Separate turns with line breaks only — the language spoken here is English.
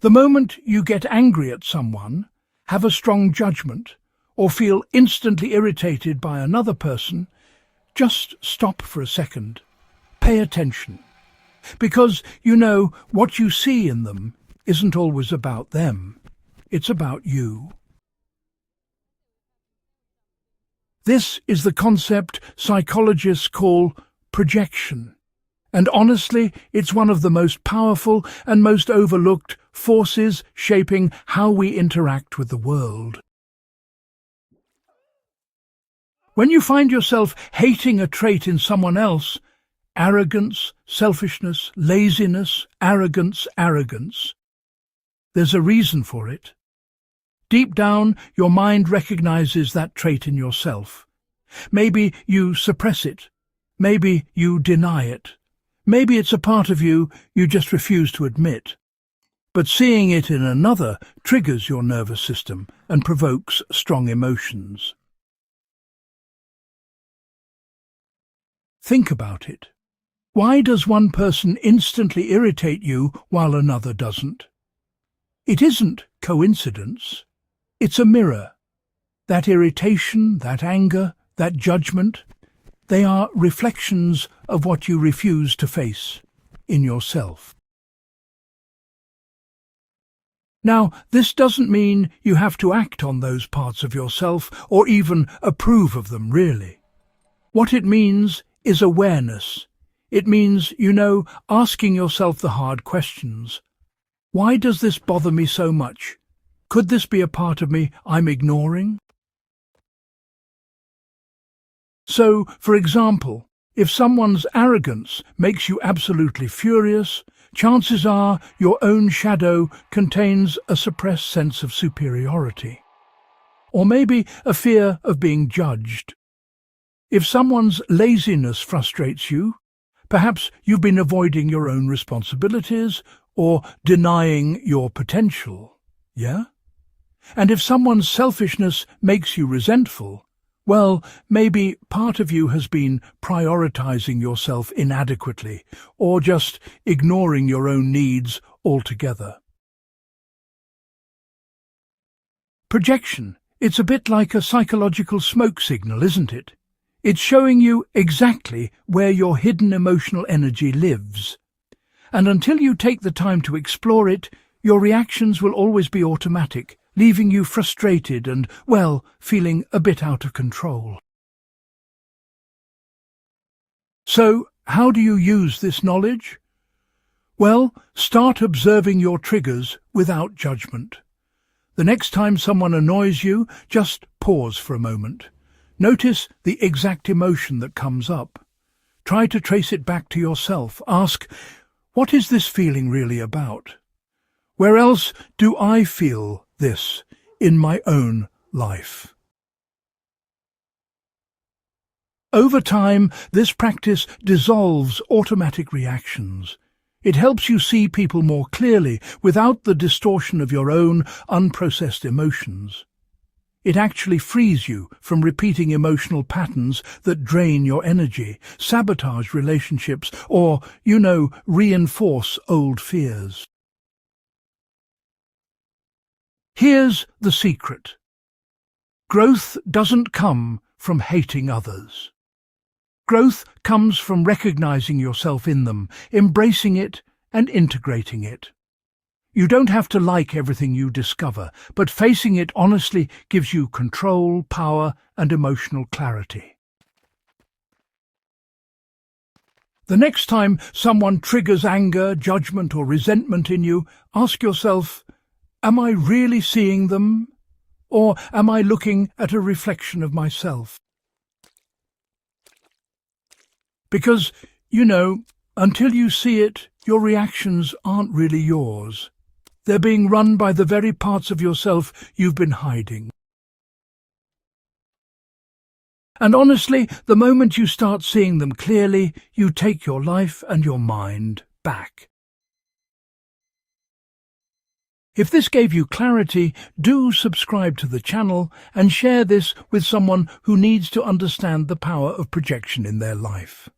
The moment you get angry at someone, have a strong judgment, or feel instantly irritated by another person, just stop for a second. Pay attention. Because, what you see in them isn't always about them. It's about you. This is the concept psychologists call projection. And honestly, it's one of the most powerful and most overlooked forces shaping how we interact with the world. When you find yourself hating a trait in someone else, arrogance, selfishness, laziness, arrogance, there's a reason for it. Deep down, your mind recognizes that trait in yourself. Maybe you suppress it. Maybe you deny it. Maybe it's a part of you just refuse to admit. But seeing it in another triggers your nervous system and provokes strong emotions. Think about it. Why does one person instantly irritate you while another doesn't? It isn't coincidence. It's a mirror. That irritation, that anger, that judgment, they are reflections of what you refuse to face in yourself. Now, this doesn't mean you have to act on those parts of yourself or even approve of them, really. What it means is awareness. It means, asking yourself the hard questions. Why does this bother me so much? Could this be a part of me I'm ignoring? So, for example, if someone's arrogance makes you absolutely furious, chances are your own shadow contains a suppressed sense of superiority. Or maybe a fear of being judged. If someone's laziness frustrates you, perhaps you've been avoiding your own responsibilities or denying your potential, yeah? And if someone's selfishness makes you resentful, well, maybe part of you has been prioritizing yourself inadequately or just ignoring your own needs altogether. Projection. It's a bit like a psychological smoke signal, isn't it? It's showing you exactly where your hidden emotional energy lives. And until you take the time to explore it, your reactions will always be automatic, leaving you frustrated and, feeling a bit out of control. So, how do you use this knowledge? Well, start observing your triggers without judgment. The next time someone annoys you, just pause for a moment. Notice the exact emotion that comes up. Try to trace it back to yourself. Ask, what is this feeling really about? Where else do I feel this in my own life? Over time, this practice dissolves automatic reactions. It helps you see people more clearly without the distortion of your own unprocessed emotions. It actually frees you from repeating emotional patterns that drain your energy, sabotage relationships, or, reinforce old fears. Here's the secret. Growth doesn't come from hating others. Growth comes from recognizing yourself in them, embracing it and integrating it. You don't have to like everything you discover, but facing it honestly gives you control, power, and emotional clarity. The next time someone triggers anger, judgment, or resentment in you, ask yourself, am I really seeing them? Or am I looking at a reflection of myself? Because, until you see it, your reactions aren't really yours. They're being run by the very parts of yourself you've been hiding. And honestly, the moment you start seeing them clearly, you take your life and your mind back. If this gave you clarity, do subscribe to the channel and share this with someone who needs to understand the power of projection in their life.